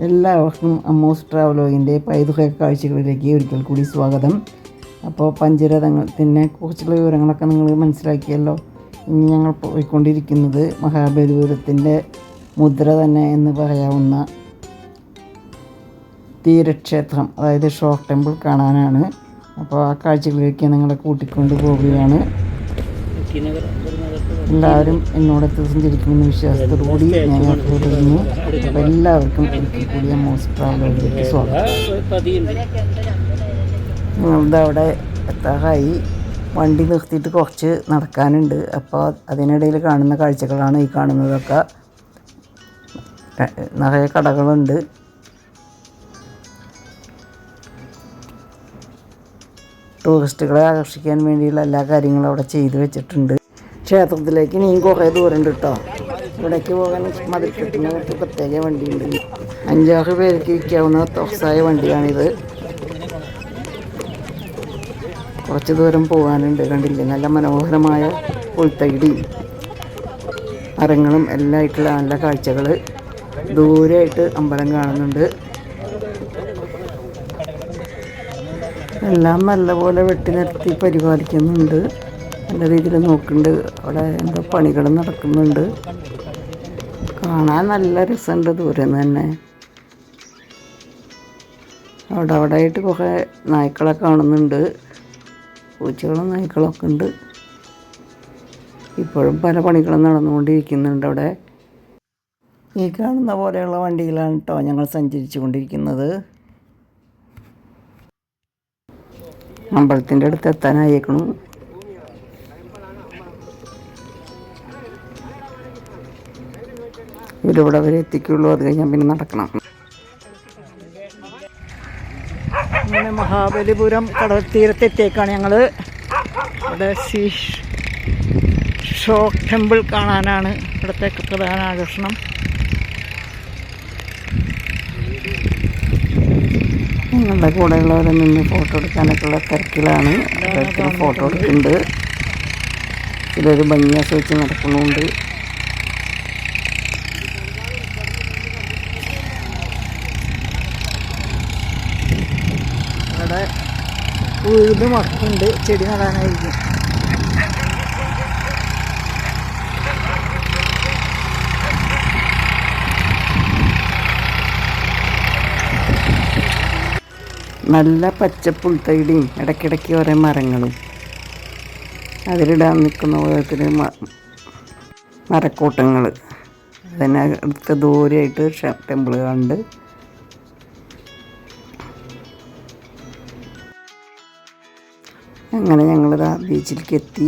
എല്ലാവർക്കും അമ്മൂസ് ട്രാവലോഗിൻ്റെ പൈതൃക കാഴ്ചകളിലേക്ക് ഒരിക്കൽ കൂടി സ്വാഗതം. അപ്പോൾ പഞ്ചരഥത്തിനെ കുറിച്ചുള്ള വിവരങ്ങളൊക്കെ നിങ്ങൾ മനസ്സിലാക്കിയല്ലോ. ഇനി ഞങ്ങൾ പോയിക്കൊണ്ടിരിക്കുന്നത് മഹാബലിപുരത്തിൻ്റെ മുദ്ര തന്നെ എന്ന് പറയാവുന്ന തീരക്ഷേത്രം, അതായത് ഷോക്ക് ടെമ്പിൾ കാണാനാണ്. അപ്പോൾ ആ കാഴ്ചകളിലേക്ക് നിങ്ങളെ കൂട്ടിക്കൊണ്ട് പോവുകയാണ്. എല്ലാവരും എന്നോടൊത്ത് സഞ്ചരിക്കുമെന്ന വിശ്വാസത്തോടുകൂടി ഞാൻ തുടരുന്നു. അപ്പോൾ എല്ലാവർക്കും ഒരിക്കൽ കൂടി അമ്മൂസ് ട്രാവലോഗിലേക്ക് സ്വാഗതം. ഞങ്ങളുടെ അവിടെ എത്താറായി. വണ്ടി നിർത്തിയിട്ട് കുറച്ച് നടക്കാനുണ്ട്. അപ്പോൾ അതിനിടയിൽ കാണുന്ന കാഴ്ചകളാണ് ഈ കാണുന്നതൊക്കെ. നിറയെ കടകളുണ്ട്. ടൂറിസ്റ്റുകളെ ആകർഷിക്കാൻ വേണ്ടിയുള്ള എല്ലാ കാര്യങ്ങളും അവിടെ ചെയ്തു വെച്ചിട്ടുണ്ട്. ക്ഷേത്രത്തിലേക്ക് ഇനിയും കുറേ ദൂരമുണ്ട് കേട്ടോ. ഇവിടേക്ക് പോകാൻ മതിൽക്കെട്ടിന് പ്രത്യേക വണ്ടിയുണ്ട്. 5-6 പേർക്ക് ഇരിക്കാവുന്ന തൊക്സായ വണ്ടിയാണിത്. കുറച്ച് ദൂരം പോകാനുണ്ട്. കണ്ടില്ലേ, നല്ല മനോഹരമായ പുൽത്തകിടിയും മരങ്ങളും എല്ലാം ആയിട്ടുള്ള നല്ല കാഴ്ചകൾ. ദൂരെയായിട്ട് അമ്പലം കാണുന്നുണ്ട്. എല്ലാം നല്ലപോലെ വെട്ടി നിർത്തി പരിപാലിക്കുന്നുണ്ട്. നല്ല രീതിയിൽ നോക്കുന്നുണ്ട്. അവിടെ എന്തോ പണികൾ നടക്കുന്നുണ്ട്. കാണാൻ നല്ല രസമുണ്ട് ദൂരെ നിന്ന് തന്നെ. അവിടെ ആയിട്ട് കുറേ നായ്ക്കളെ കാണുന്നുണ്ട്. പൂച്ചകളും നായ്ക്കളൊക്കെ ഉണ്ട്. ഇപ്പോഴും പല പണികളും നടന്നുകൊണ്ടിരിക്കുന്നുണ്ട് അവിടെ. ഈ കാണുന്ന പോലെയുള്ള വണ്ടികളാണ് കേട്ടോ ഞങ്ങൾ സഞ്ചരിച്ചു കൊണ്ടിരിക്കുന്നത്. അമ്പലത്തിൻ്റെ അടുത്ത് എത്താനായേക്കണു. ഇവരിവിടെ വരെ എത്തിക്കുള്ളൂ. അത് കഴിഞ്ഞാൽ പിന്നെ നടക്കണം. അങ്ങനെ മഹാബലിപുരം കടൽ തീരത്തെത്തിയേക്കാണ് ഞങ്ങൾ. ഇവിടെ ഷോക്ക് ടെമ്പിൾ കാണാനാണ് ഇവിടുത്തെ പ്രധാന ആകർഷണം. ഞങ്ങളുടെ കൂടെയുള്ളവരെ നിന്ന് ഫോട്ടോ എടുക്കാനൊക്കെയുള്ള തിരക്കിലാണ്. ഓരോരുത്തരും ഫോട്ടോ എടുക്കുന്നുണ്ട്. ചിലർ ഭംഗി ആസ്വദിച്ച് നടക്കുന്നുണ്ട്. അവിടെ ഉഴുത് മക്കുണ്ട്. ചെടി നടാനായിരിക്കും. നല്ല പച്ചപ്പുൽത്തകിടിയും ഇടയ്ക്കിടയ്ക്ക് ഓരോ മരങ്ങളും. അതിലിടാൻ നിൽക്കുന്ന ഓരോരുത്തർ മരക്കൂട്ടങ്ങൾ. അതിനടുത്ത് ദൂരെയായിട്ട് ടെമ്പിൾ കണ്ട്. അങ്ങനെ ഞങ്ങളിതാ ബീച്ചിലേക്ക് എത്തി.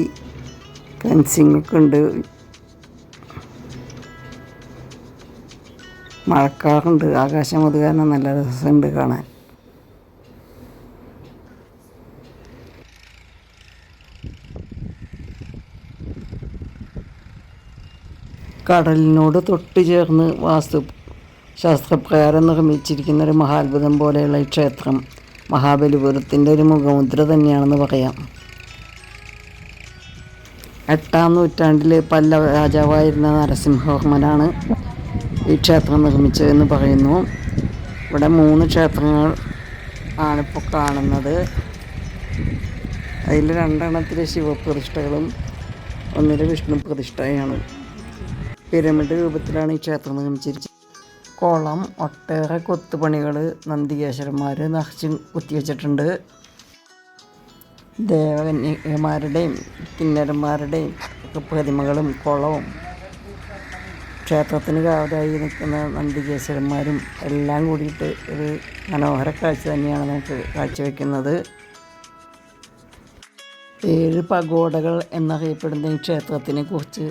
ഫെൻസിങ്ങൊക്കെ ഉണ്ട്. മഴക്കാറുണ്ട്. ആകാശം അത് കാരണം നല്ല രസമുണ്ട് കാണാൻ. കടലിനോട് തൊട്ട് ചേർന്ന് ശാസ്ത്രപ്രകാരം നിർമ്മിച്ചിരിക്കുന്ന ഒരു മഹാത്ഭുതം പോലെയുള്ള ഈ ക്ഷേത്രം മഹാബലിപുരത്തിൻ്റെ ഒരു മുഖമുദ്ര തന്നെയാണെന്ന് പറയാം. 8-ാം നൂറ്റാണ്ടിൽ പല്ലവ രാജാവായിരുന്ന നരസിംഹവർമ്മനാണ് ഈ ക്ഷേത്രം നിർമ്മിച്ചതെന്ന് പറയുന്നു. ഇവിടെ 3 ക്ഷേത്രങ്ങൾ ആണിപ്പോൾ കാണുന്നത്. അതിൽ 2 ശിവപ്രതിഷ്ഠകളും 1 വിഷ്ണു പ്രതിഷ്ഠയാണ്. പിരമിഡ് രൂപത്തിലാണ് ഈ ക്ഷേത്രം നിർമ്മിച്ചിരിക്കുന്നത്. കുളം, ഒട്ടേറെ കൊത്തുപണികൾ, നന്ദികേശ്വരന്മാർ നിറച്ച് കുത്തിവെച്ചിട്ടുണ്ട്. ദേവന്മാരുടെയും കിന്നരന്മാരുടെയും ഒക്കെ പ്രതിമകളും കുളവും ക്ഷേത്രത്തിന് കാവലായി നിൽക്കുന്ന നന്ദികേശ്വരന്മാരും എല്ലാം കൂടിയിട്ട് ഒരു മനോഹര കാഴ്ച തന്നെയാണ് നമുക്ക് കാഴ്ചവെക്കുന്നത്. 7 പഗോഡകൾ എന്നറിയപ്പെടുന്ന ഈ ക്ഷേത്രത്തിനെ കുറിച്ച്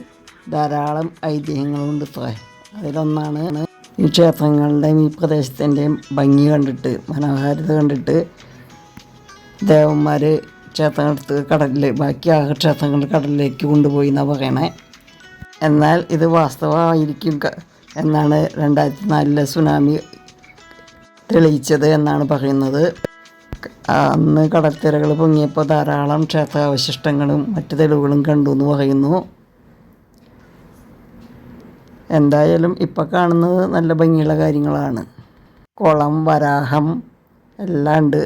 ധാരാളം ഐതിഹ്യങ്ങളുണ്ട്. അതിലൊന്നാണ് ഈ ക്ഷേത്രങ്ങളുടെയും ഈ പ്രദേശത്തിൻ്റെയും ഭംഗി കണ്ടിട്ട്, മനോഹാരിത കണ്ടിട്ട് ദേവന്മാർ ക്ഷേത്രങ്ങളെടുത്ത് ബാക്കി ആ ക്ഷേത്രങ്ങൾ കടലിലേക്ക് കൊണ്ടുപോയി എന്നാണ് പറയണേ. എന്നാൽ ഇത് വാസ്തവമായിരിക്കും എന്നാണ് 2004 സുനാമി തെളിയിച്ചത് എന്നാണ് പറയുന്നത്. അന്ന് കടൽത്തിരകൾ പൊങ്ങിയപ്പോൾ ധാരാളം ക്ഷേത്രാവശിഷ്ടങ്ങളും മറ്റു തെളിവുകളും കണ്ടു എന്ന് പറയുന്നു. എന്തായാലും ഇപ്പോൾ കാണുന്നത് നല്ല ഭംഗിയുള്ള കാര്യങ്ങളാണ്. കുളം, വരാഹം എല്ലാം ഉണ്ട്.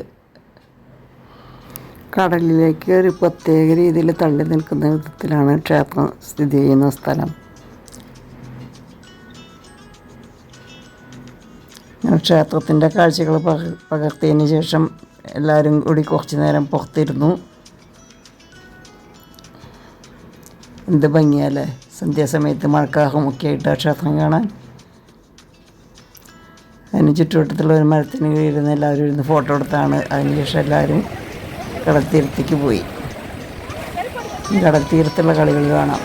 കടലിലേക്ക് ഒരു പ്രത്യേക രീതിയിൽ തള്ളി നിൽക്കുന്ന വിധത്തിലാണ് ക്ഷേത്രം സ്ഥിതി ചെയ്യുന്ന സ്ഥലം. ക്ഷേത്രത്തിൻ്റെ കാഴ്ചകൾ പകർത്തിയതിന് ശേഷം എല്ലാവരും കൂടി കുറച്ച് നേരം പുറത്തിരുന്നു. എന്ത് ഭംഗിയല്ലേ സന്ധ്യാസമയത്ത് മഴക്കാറുമൊക്കെ ആയിട്ട് ക്ഷേത്രം കാണാൻ. അതിന് ചുറ്റുവട്ടത്തുള്ള ഒരു മരത്തിന് കീഴിരുന്ന് എല്ലാവരും ഇരുന്ന് ഫോട്ടോ എടുത്താണ്. അതിനുശേഷം എല്ലാവരും കടൽത്തീരത്തേക്ക് പോയി. കടൽത്തീരത്തുള്ള കളികൾ കാണാം.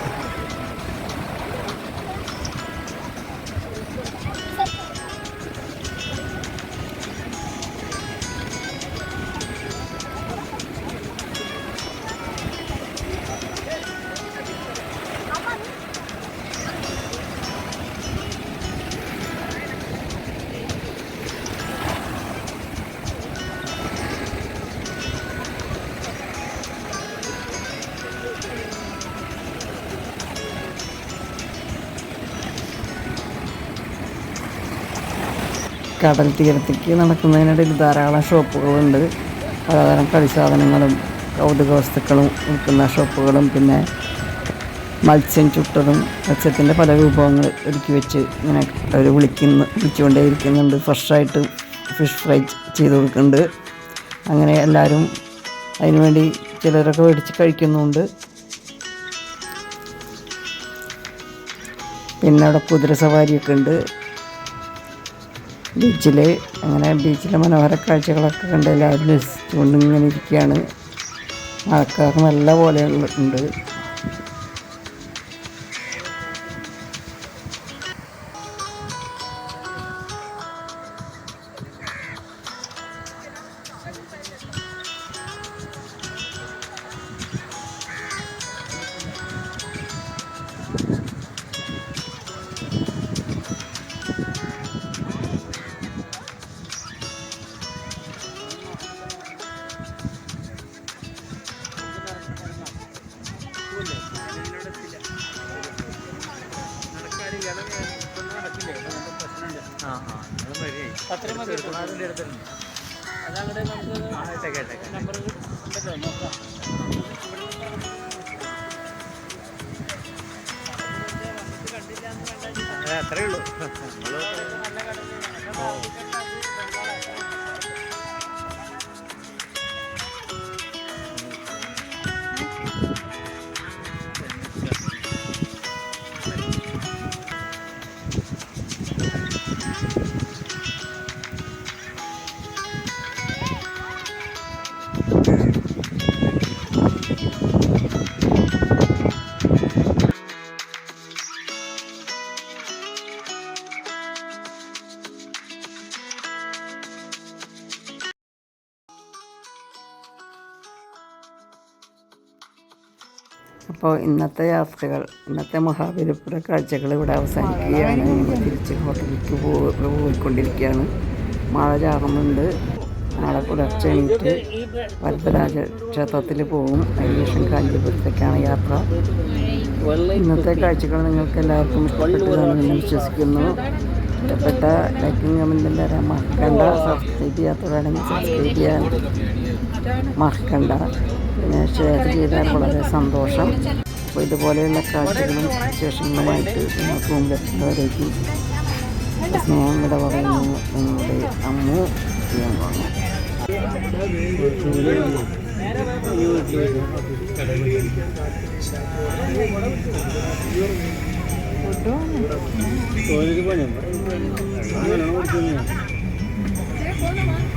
കടൽ തീരത്തേക്ക് നടക്കുന്നതിനിടയിൽ ധാരാളം ഷോപ്പുകളുണ്ട്. പലതരം കളിസാധനങ്ങളും കൗതുക വസ്തുക്കളും വിൽക്കുന്ന ഷോപ്പുകളും, പിന്നെ മത്സ്യം ചുട്ടതും മത്സ്യത്തിൻ്റെ പല വിഭവങ്ങൾ ഒരുക്കി വെച്ച് ഇങ്ങനെ അവർ വിളിച്ചുകൊണ്ടേ ഇരിക്കുന്നുണ്ട്. ഫ്രഷായിട്ട് ഫിഷ് ഫ്രൈ ചെയ്ത് കൊടുക്കുന്നുണ്ട്. അങ്ങനെ എല്ലാവരും അതിനുവേണ്ടി ചിലരൊക്കെ മേടിച്ച് കഴിക്കുന്നുണ്ട്. പിന്നെ അവിടെ കുതിര സവാരിയൊക്കെ ഉണ്ട് ബീച്ചിൽ. അങ്ങനെ ബീച്ചിലെ മനോഹര കാഴ്ചകളൊക്കെ കണ്ട് എല്ലാവരും രസിച്ചുകൊണ്ട് ഇങ്ങനെ ഇരിക്കുകയാണ്. മഴക്കാർ നല്ല പോലെ ഉണ്ട്. അത്രേ ഉള്ളൂ. അപ്പോൾ ഇന്നത്തെ യാത്രകൾ, ഇന്നത്തെ മഹാബലിപുര കാഴ്ചകൾ ഇവിടെ അവസാനിക്കുകയാണ്. തിരിച്ച് ഹോട്ടലിലേക്ക് പോയിക്കൊണ്ടിരിക്കുകയാണ്. മഴ ചാറുന്നുണ്ട്. നാളെ പുലർച്ചെ എണീറ്റ് വരദരാജ ക്ഷേത്രത്തിൽ പോകും. അതിനുശേഷം കാഞ്ചീപുരത്തേക്കാണ് യാത്ര. ഇന്നത്തെ കാഴ്ചകൾ നിങ്ങൾക്ക് എല്ലാവർക്കും ഇഷ്ടപ്പെട്ടതാണെന്ന് വിശ്വസിക്കുന്നു. ഇഷ്ടപ്പെട്ട ലൈക്കും കമൻറ്റും തരാൻ മറക്കണ്ട. സബ്സ്ക്രൈബ് ചെയ്യാത്തവരാണെങ്കിൽ സബ്സ്ക്രൈബ് ചെയ്യാൻ മറക്കണ്ട. പിന്നെ ഷെയർ ചെയ്താൽ വളരെ സന്തോഷം. അപ്പോൾ ഇതുപോലെയുള്ള കാഴ്ചകളും വിശേഷങ്ങളുമായിട്ട് നിങ്ങൾക്ക് മുമ്പിലെത്തുന്നവരേക്കും സ്നേഹം വിട പറയുന്നു. നിങ്ങളുടെ അമ്മു ചെയ്യുന്നു. ോ